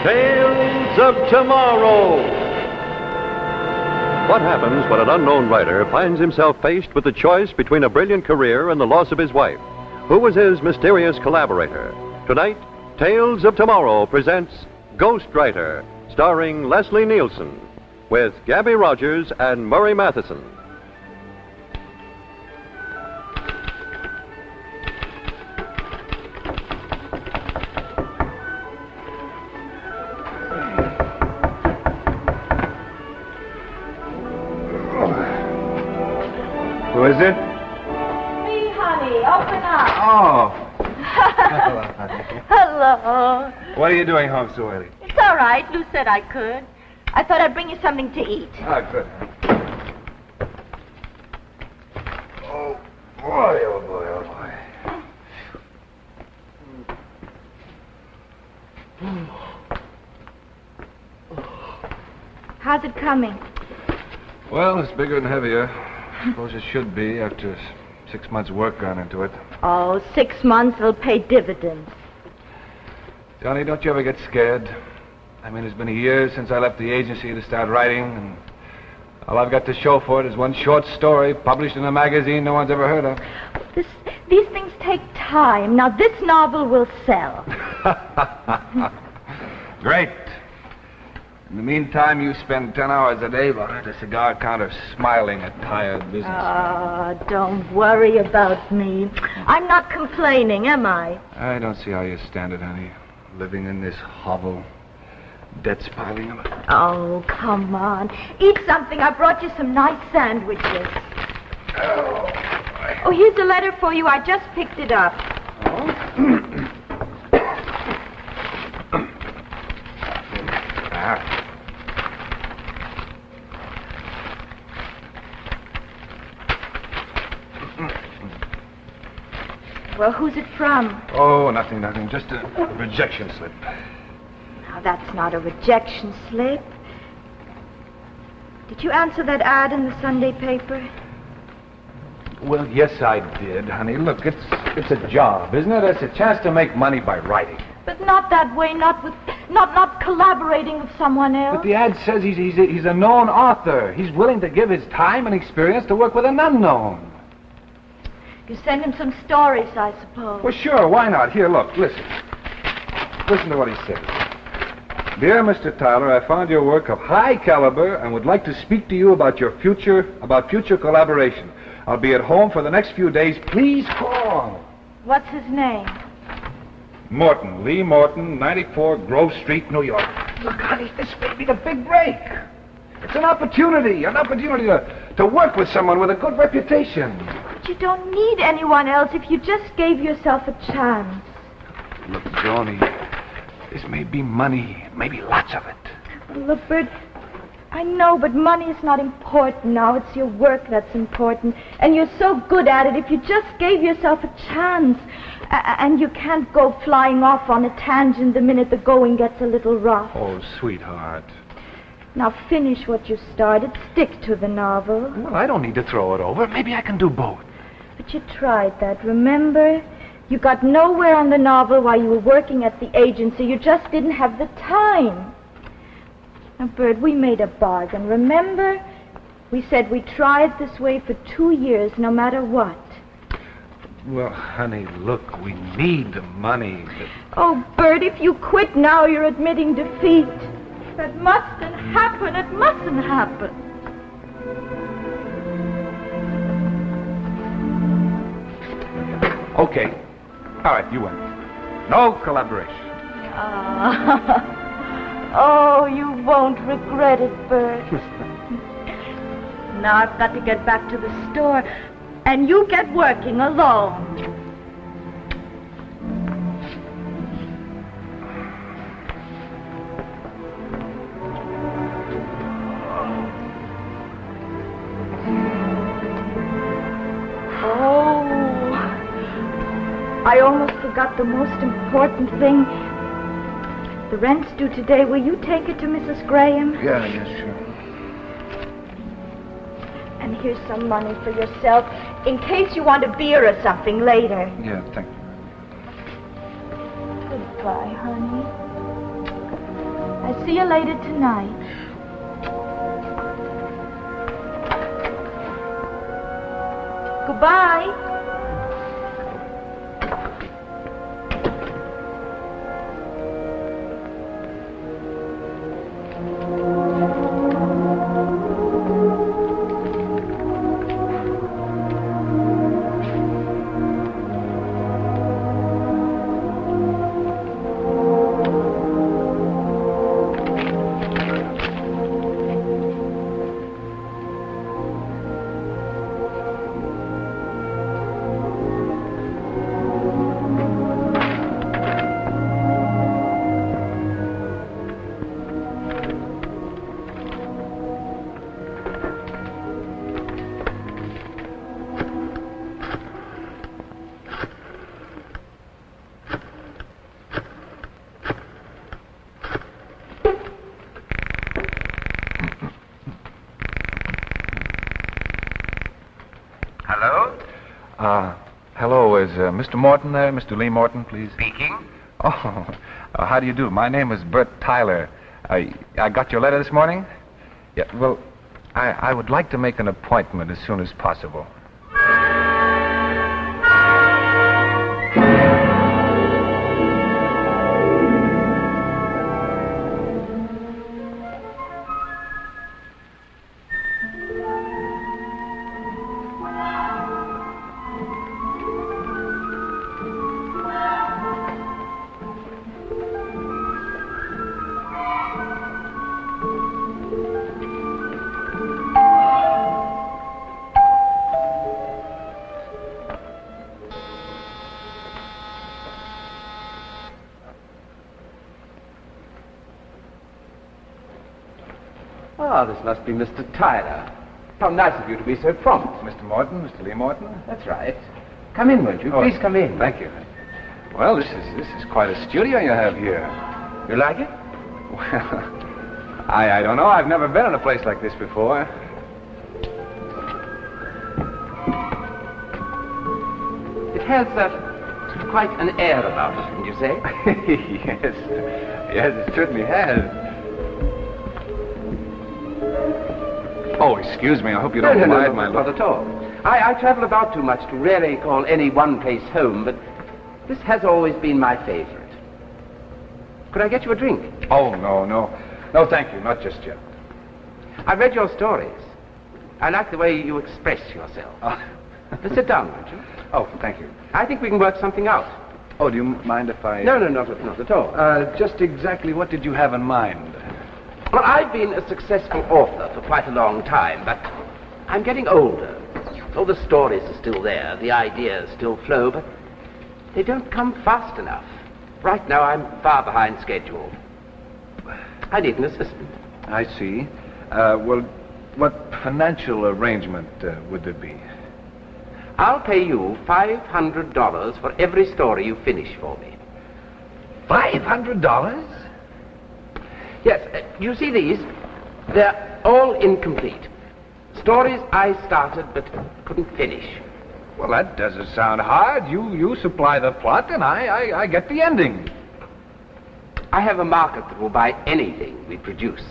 Tales of Tomorrow. What happens when an unknown writer finds himself faced with the choice between a brilliant career and the loss of his wife? Who was his mysterious collaborator? Tonight, Tales of Tomorrow presents Ghostwriter, starring Leslie Nielsen, with Gabby Rogers and Murray Matheson. Who is it? Me, honey. Open up. Oh. Hello, honey. Hello. What are you doing home so early? It's all right. Lou said I could. I thought I'd bring you something to eat. Ah, good. Oh, boy, oh, boy, oh, boy. How's it coming? Well, it's bigger and heavier. I suppose it should be after 6 months' work gone into it. Oh, 6 months will pay dividends. Johnny, don't you ever get scared? I mean, it's been a year since I left the agency to start writing, and all I've got to show for it is one short story published in a magazine no one's ever heard of. These things take time. Now, this novel will sell. Great. In the meantime, you spend 10 hours a day behind a cigar counter smiling at tired business. Ah, don't worry about me. I'm not complaining, am I? I don't see how you stand it, honey. Living in this hovel. Debts piling up. Oh, come on. Eat something. I brought you some nice sandwiches. Oh, here's a letter for you. I just picked it up. Well, who's it from? Oh, nothing. Just a rejection slip. Now, that's not a rejection slip. Did you answer that ad in the Sunday paper? Well, yes, I did, honey. Look, it's a job, isn't it? It's a chance to make money by writing. But not that way, not collaborating with someone else. But the ad says he's a known author. He's willing to give his time and experience to work with an unknown. You send him some stories, I suppose. Well, sure, why not? Here, look, listen. Listen to what he says. Dear Mr. Tyler, I found your work of high caliber and would like to speak to you about future collaboration. I'll be at home for the next few days. Please call. What's his name? Morton, Lee Morton, 94 Grove Street, New York. Look, honey, this may be the big break. It's an opportunity to work with someone with a good reputation. But you don't need anyone else if you just gave yourself a chance. Look, Johnny, this may be money, maybe lots of it. Look, Bert, I know, but money is not important now. It's your work that's important. And you're so good at it if you just gave yourself a chance. And you can't go flying off on a tangent the minute the going gets a little rough. Oh, sweetheart. Now finish what you started. Stick to the novel. Well, I don't need to throw it over. Maybe I can do both. But you tried that, remember? You got nowhere on the novel while you were working at the agency. You just didn't have the time. Now, Bert, we made a bargain, remember? We said we'd try it this way for 2 years, no matter what. Well, honey, look, we need the money. Oh, Bert, if you quit now, you're admitting defeat. That mustn't happen. It mustn't happen. Okay. All right, you win. No collaboration. Oh, you won't regret it, Bert. Now I've got to get back to the store, and you get working alone. I almost forgot the most important thing. The rent's due today. Will you take it to Mrs. Graham? Yeah, sure. And here's some money for yourself, in case you want a beer or something later. Yeah, thank you. Goodbye, honey. I'll see you later tonight. Goodbye. Hello, is Mr. Morton there? Mr. Lee Morton, please? Speaking. Oh, how do you do? My name is Bert Tyler. I got your letter this morning? Yeah, well, I would like to make an appointment as soon as possible. Ah, this must be Mr. Tyler. How nice of you to be so prompt. Mr. Morton, Mr. Lee Morton? That's right. Come in, won't you? Please come in. Thank you. Well, this is quite a studio you have here. You like it? Well, I don't know. I've never been in a place like this before. It has quite an air about it, wouldn't you say? Yes, it certainly has. Oh, excuse me. I hope you don't mind my not at all. I travel about too much to really call any one place home, but this has always been my favorite. Could I get you a drink? Oh, no. No, thank you. Not just yet. I read your stories. I like the way you express yourself. Sit down, won't you? Oh, thank you. I think we can work something out. Oh, do you mind if I... No, not at all. Just exactly what did you have in mind? Well, I've been a successful author for quite a long time, but I'm getting older. Oh, the stories are still there, the ideas still flow, but they don't come fast enough. Right now, I'm far behind schedule. I need an assistant. I see. Well, what financial arrangement would there be? I'll pay you $500 for every story you finish for me. $500? Yes, you see these? They're all incomplete. Stories I started but couldn't finish. Well, that doesn't sound hard. You supply the plot and I get the ending. I have a market that will buy anything we produce.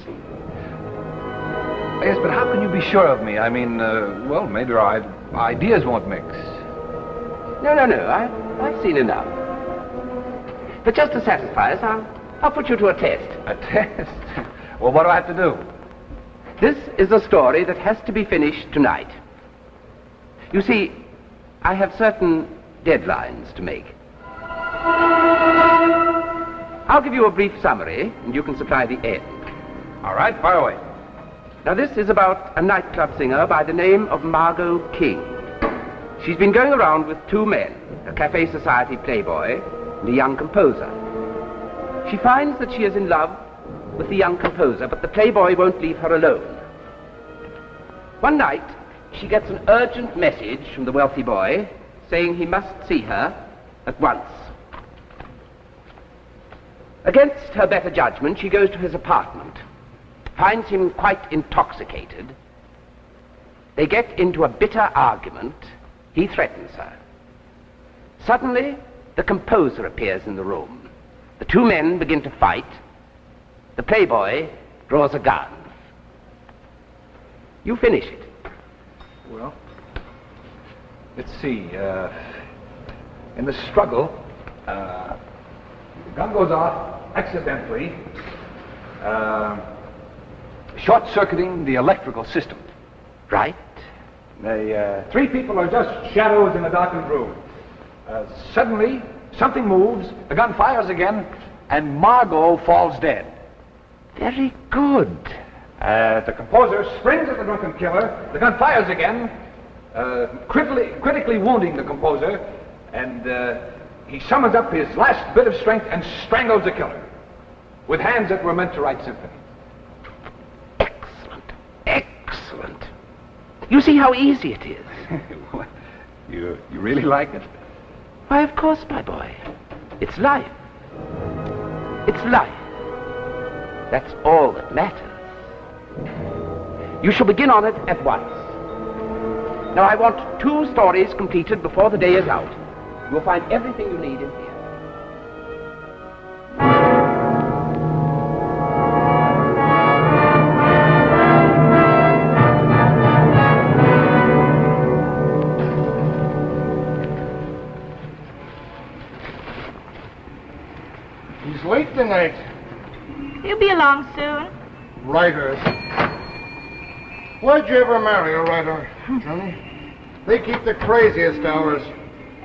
Yes, but how can you be sure of me? I mean, well, maybe our ideas won't mix. No. I've seen enough. But just to satisfy us, I'll put you to a test. A test? Well, what do I have to do? This is a story that has to be finished tonight. You see, I have certain deadlines to make. I'll give you a brief summary, and you can supply the end. All right, fire away. Now, this is about a nightclub singer by the name of Margot King. She's been going around with two men, a cafe society playboy and a young composer. She finds that she is in love with the young composer, but the playboy won't leave her alone. One night, she gets an urgent message from the wealthy boy saying he must see her at once. Against her better judgment, she goes to his apartment, finds him quite intoxicated. They get into a bitter argument. He threatens her. Suddenly, the composer appears in the room. The two men begin to fight. The playboy draws a gun. You finish it. Well, let's see. In the struggle, the gun goes off accidentally, short-circuiting the electrical system. Right? The three people are just shadows in a darkened room. Suddenly, something moves, the gun fires again, and Margot falls dead. Very good. The composer springs at the drunken killer, the gun fires again, critically wounding the composer, and he summons up his last bit of strength and strangles the killer with hands that were meant to write symphony. Excellent. Excellent. You see how easy it is. You really like it? Why, of course, my boy. It's life. It's life. That's all that matters. You shall begin on it at once. Now, I want 2 stories completed before the day is out. You'll find everything you need in here. He's late tonight. He'll be along soon. Writers. Why'd you ever marry a writer, Johnny? They keep the craziest hours.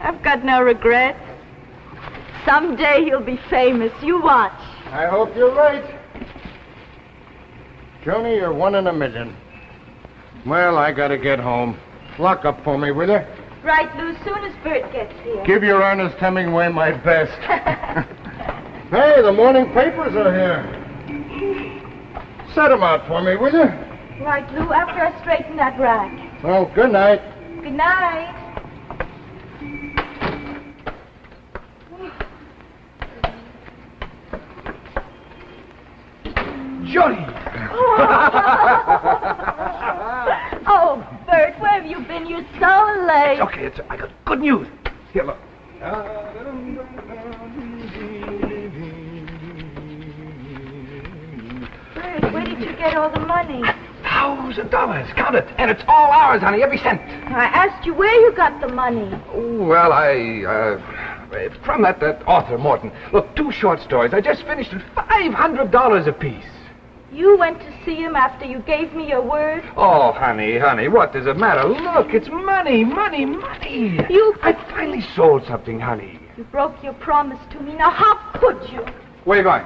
I've got no regrets. Someday he'll be famous. You watch. I hope you're right. Johnny, you're 1 in a million. Well, I gotta get home. Lock up for me, will you? Right, Lou, as soon as Bert gets here. Give your Ernest Hemingway my best. Hey, the morning papers are here. Set them out for me, will you? Right, Lou, after I straighten that rack. Well, good night. Good night. Johnny! Oh, Bert, where have you been? You're so late. Okay, I got good news. Here, look. Bert, where did you get all the money? $1,000. Count it. And it's all ours, honey, every cent. I asked you where you got the money. Oh, well, from that author, Morton. Look, 2 short stories. I just finished at $500 apiece. You went to see him after you gave me your word? Oh, honey, what does it matter? Look, it's money. I finally sold something, honey. You broke your promise to me. Now, how could you? Where are you going?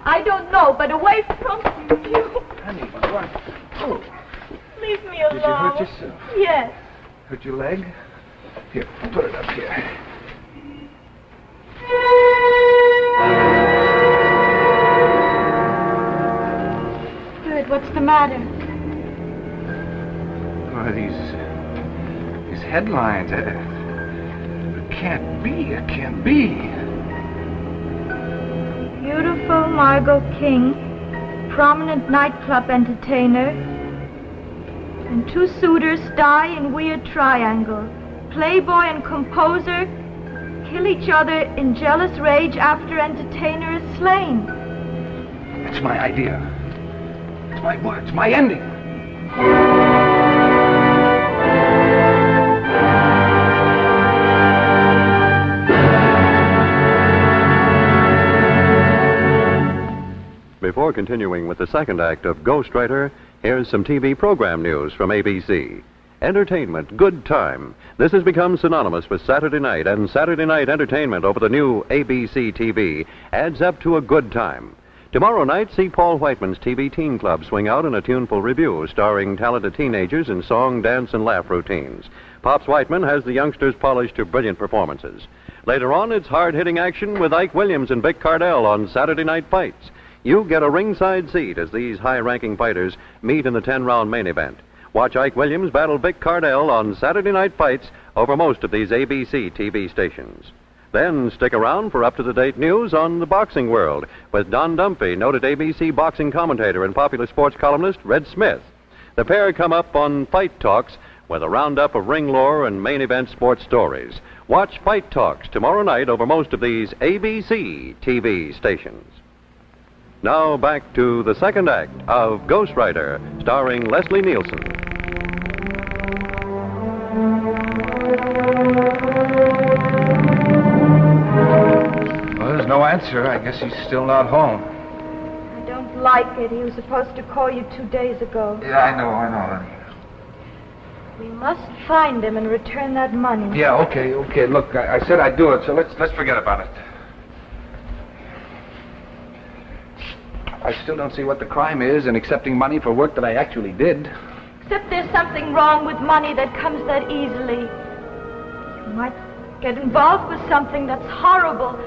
I don't know, but away from you. Honey, what? Oh, Leave me alone. did you hurt yourself? Yes. Hurt your leg? Here, put it up here. Bert, what's the matter? Oh, these headlines. It can't be. It can't be. Beautiful Margot King, prominent nightclub entertainer, and 2 suitors die in weird triangle. Playboy and composer kill each other in jealous rage after entertainer is slain. It's my idea. It's my words, my ending. Before continuing with the second act of Ghostwriter, here's some TV program news from ABC. Entertainment, good time. This has become synonymous with Saturday night, and Saturday night entertainment over the new ABC TV adds up to a good time. Tomorrow night, see Paul Whiteman's TV Teen Club swing out in a tuneful review starring talented teenagers in song, dance, and laugh routines. Pops Whiteman has the youngsters polished to brilliant performances. Later on, it's hard-hitting action with Ike Williams and Vic Cardell on Saturday Night Fights. You get a ringside seat as these high-ranking fighters meet in the 10-round main event. Watch Ike Williams battle Vic Cardell on Saturday Night Fights over most of these ABC TV stations. Then stick around for up-to-the-date news on the boxing world with Don Dumphy, noted ABC boxing commentator and popular sports columnist Red Smith. The pair come up on Fight Talks with a roundup of ring lore and main event sports stories. Watch Fight Talks tomorrow night over most of these ABC TV stations. Now back to the second act of Ghostwriter, starring Leslie Nielsen. Well, there's no answer. I guess he's still not home. I don't like it. He was supposed to call you 2 days ago. Yeah, I know, honey. We must find him and return that money. Yeah, okay. Look, I said I'd do it, so let's forget about it. I still don't see what the crime is in accepting money for work that I actually did. Except there's something wrong with money that comes that easily. You might get involved with something that's horrible.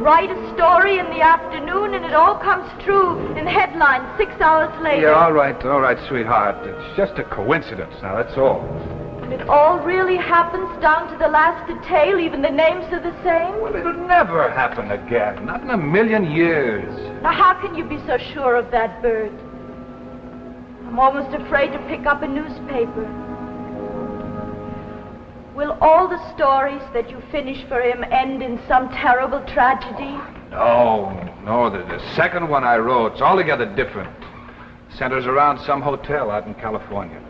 Write a story in the afternoon and it all comes true in headlines 6 hours later. Yeah, all right, sweetheart. It's just a coincidence now, that's all. And it all really happens down to the last detail, even the names are the same? Well, it'll never happen again. Not in a million years. Now, how can you be so sure of that, Bert? I'm almost afraid to pick up a newspaper. Will all the stories that you finish for him end in some terrible tragedy? No, the second one I wrote, it's altogether different. Centers around some hotel out in California.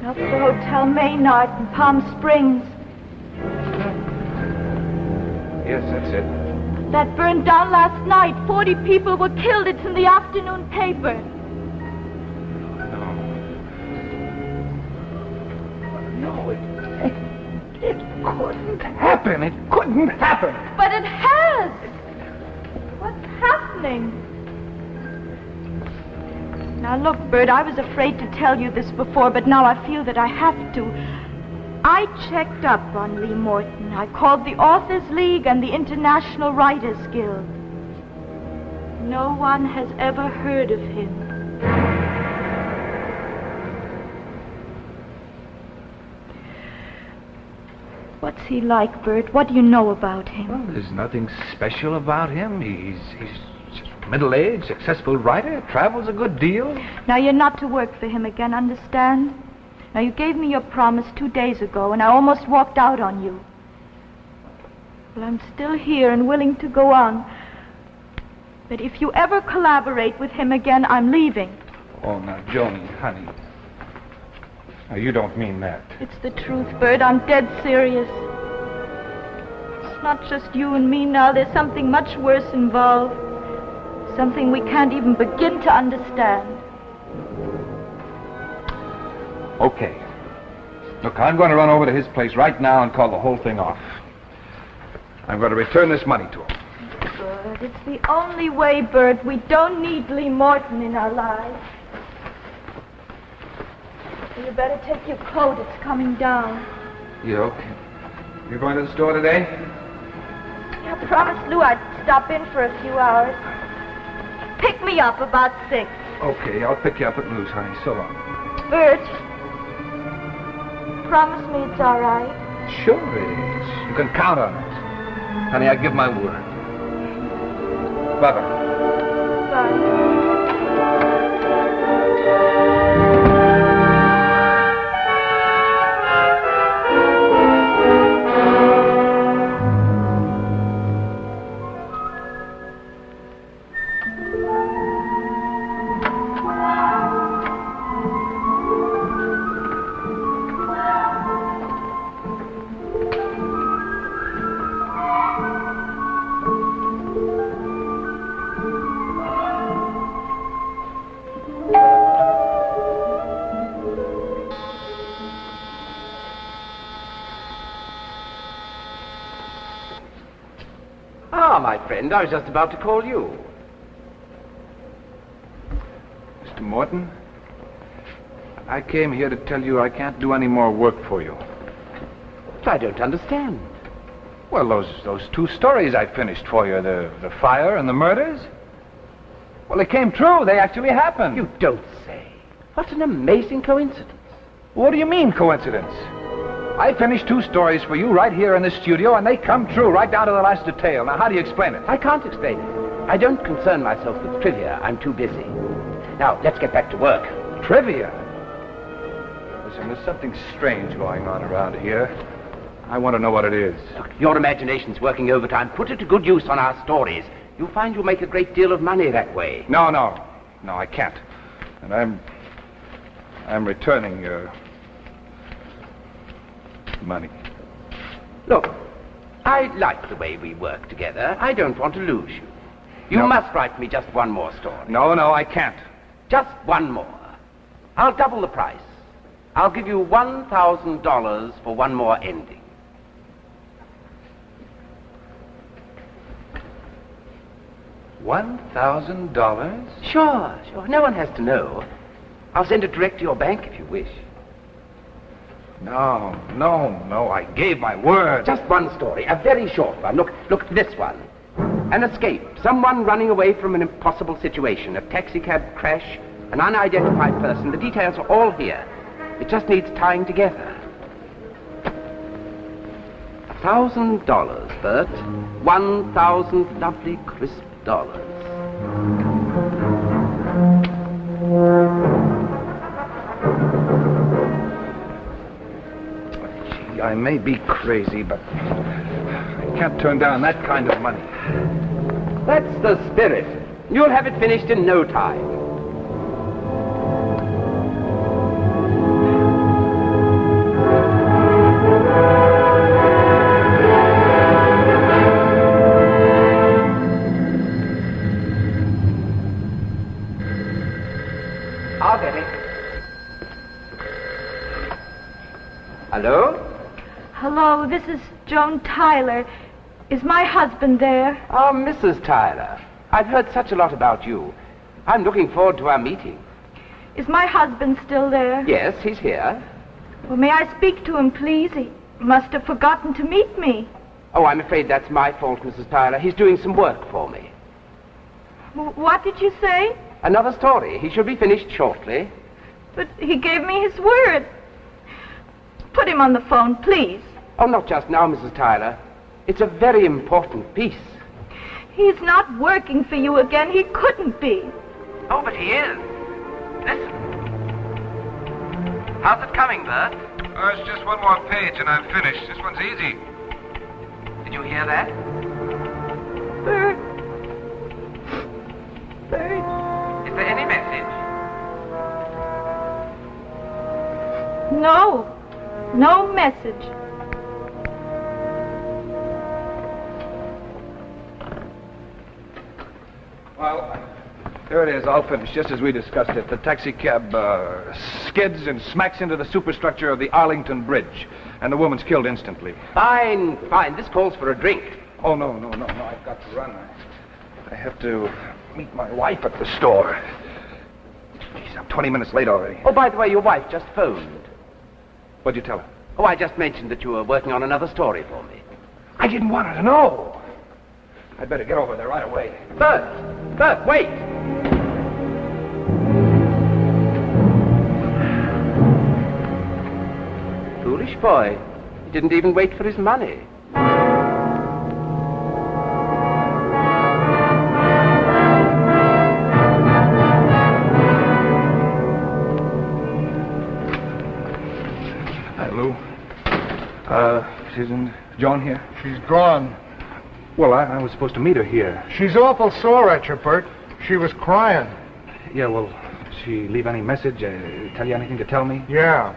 Not the Hotel Maynard in Palm Springs. Yes, that's it. That burned down last night. 40 people were killed. It's in the afternoon paper. No, it couldn't happen. It couldn't happen. But it has. What's happening? Now, look, Bert, I was afraid to tell you this before, but now I feel that I have to. I checked up on Lee Morton. I called the Authors League and the International Writers Guild. No one has ever heard of him. What's he like, Bert? What do you know about him? Well, there's nothing special about him. He's just middle-aged, successful writer, travels a good deal. Now, you're not to work for him again, understand? Now, you gave me your promise 2 days ago, and I almost walked out on you. Well, I'm still here and willing to go on. But if you ever collaborate with him again, I'm leaving. Oh, now, Joni, honey. Now, you don't mean that. It's the truth, Bert. I'm dead serious. It's not just you and me now. There's something much worse involved. Something we can't even begin to understand. Okay. Look, I'm going to run over to his place right now and call the whole thing off. I'm going to return this money to him. Good. It's the only way, Bert. We don't need Lee Morton in our lives. You better take your coat. It's coming down. You okay? You going to the store today? I promised Lou I'd stop in for a few hours. Pick me up about 6. Okay, I'll pick you up at Lou's, honey. So long. Bert, promise me it's all right. Sure it is. You can count on it. Honey, I give my word. Bye-bye. Bye. My friend, I was just about to call you. Mr. Morton, I came here to tell you I can't do any more work for you. But I don't understand. Well, those 2 stories I finished for you, the fire and the murders. Well, they came true. They actually happened. You don't say. What an amazing coincidence. What do you mean, coincidence? I finished 2 stories for you right here in the studio, and they come true right down to the last detail. Now, how do you explain it? I can't explain it. I don't concern myself with trivia. I'm too busy. Now, let's get back to work. Trivia? Listen, there's something strange going on around here. I want to know what it is. Look, your imagination's working overtime. Put it to good use on our stories. You'll find you'll make a great deal of money that way. No, I can't. And I'm returning your money. Look, I like the way we work together. I don't want to lose you. You No. must write me just one more story. No, I can't. Just one more. I'll double the price. I'll give you $1,000 for one more ending. $1,000? Sure. No one has to know. I'll send it direct to your bank if you wish. No, I gave my word. Just one story, a very short one. Look at this one. An escape. Someone running away from an impossible situation. A taxicab crash, an unidentified person. The details are all here. It just needs tying together. $1,000, Bert. 1,000 lovely, crisp dollars. Gee, I may be crazy, but I can't turn down that kind of money. That's the spirit. You'll have it finished in no time. I'll get it. Hello? Hello, this is Joan Tyler. Is my husband there? Oh, Mrs. Tyler. I've heard such a lot about you. I'm looking forward to our meeting. Is my husband still there? Yes, he's here. Well, may I speak to him, please? He must have forgotten to meet me. Oh, I'm afraid that's my fault, Mrs. Tyler. He's doing some work for me. What did you say? Another story. He should be finished shortly. But he gave me his word. Put him on the phone, please. Oh, not just now, Mrs. Tyler. It's a very important piece. He's not working for you again. He couldn't be. Oh, but he is. Listen. How's it coming, Bert? It's just one more page and I'm finished. This one's easy. Did you hear that? Bert. Bert. Is there any message? No. No message. Well, there it is, all finished, just as we discussed it. The taxicab skids and smacks into the superstructure of the Arlington Bridge, and the woman's killed instantly. Fine. This calls for a drink. Oh, no, I've got to run. I have to meet my wife at the store. Jeez, I'm 20 minutes late already. Oh, by the way, your wife just phoned. What'd you tell her? Oh, I just mentioned that you were working on another story for me. I didn't want her to know. I'd better get over there right away. Bert, wait! Foolish boy. He didn't even wait for his money. Hi, Lou. Isn't Joan here? She's gone. Well, I was supposed to meet her here. She's awful sore at you, Bert. She was crying. Yeah, well, did she leave any message? Tell you anything to tell me? Yeah.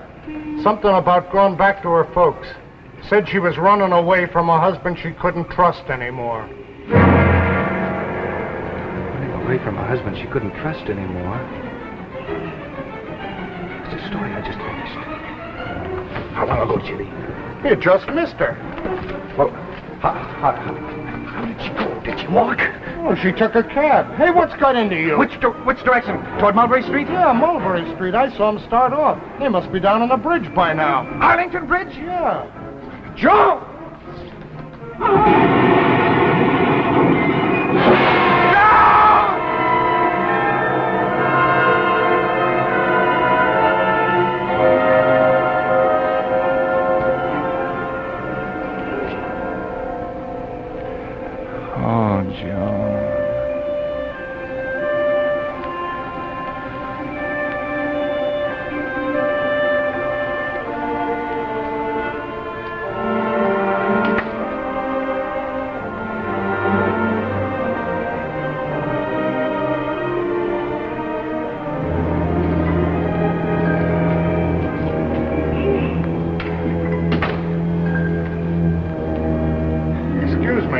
Something about going back to her folks. Said she was running away from a husband she couldn't trust anymore. Running away from a husband she couldn't trust anymore. It's a story I just finished. How long ago did she leave? You just missed her. Well, how did she go? Did she walk? Oh, she took a cab. Hey, what's got into you? Which direction? Toward Mulberry Street? Yeah, Mulberry Street. I saw him start off. They must be down on the bridge by now. Arlington Bridge? Yeah. Joe! Oh, Joan.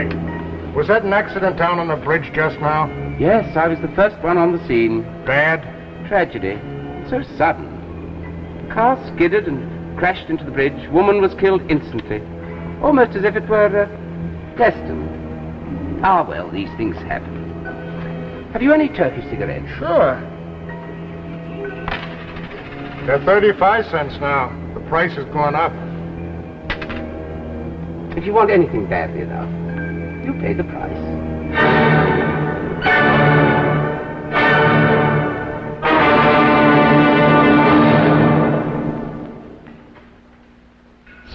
me. Was that an accident down on the bridge just now? Yes, I was the first one on the scene. Bad? Tragedy. So sudden. The car skidded and crashed into the bridge. Woman was killed instantly. Almost as if it were destined. Ah, well, these things happen. Have you any Turkish cigarettes? Sure. They're 35 cents now. The price has gone up. If you want anything badly enough, you pay the price.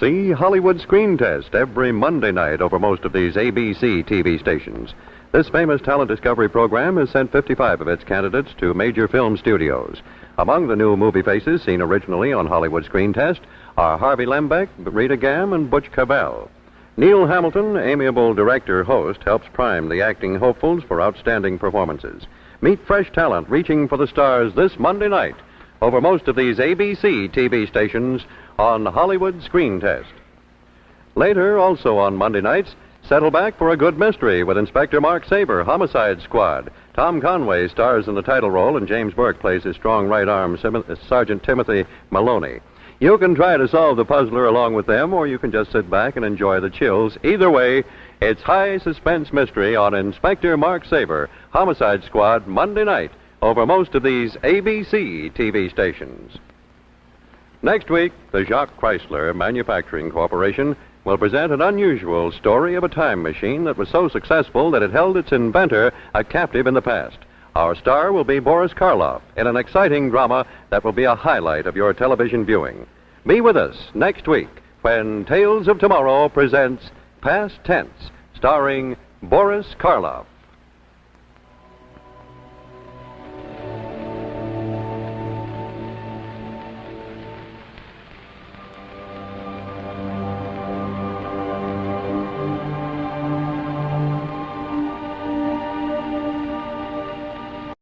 See Hollywood Screen Test every Monday night over most of these ABC TV stations. This famous talent discovery program has sent 55 of its candidates to major film studios. Among the new movie faces seen originally on Hollywood Screen Test are Harvey Lembeck, Rita Gam, and Butch Cabell. Neil Hamilton, amiable director-host, helps prime the acting hopefuls for outstanding performances. Meet fresh talent reaching for the stars this Monday night over most of these ABC TV stations on Hollywood Screen Test. Later, also on Monday nights, settle back for a good mystery with Inspector Mark Saber, Homicide Squad. Tom Conway stars in the title role, and James Burke plays his strong right arm, Sergeant Timothy Maloney. You can try to solve the puzzler along with them, or you can just sit back and enjoy the chills. Either way, it's high suspense mystery on Inspector Mark Saber, Homicide Squad, Monday night over most of these ABC TV stations. Next week, the Jacques Chrysler Manufacturing Corporation will present an unusual story of a time machine that was so successful that it held its inventor a captive in the past. Our star will be Boris Karloff in an exciting drama that will be a highlight of your television viewing. Be with us next week when Tales of Tomorrow presents Past Tense, starring Boris Karloff.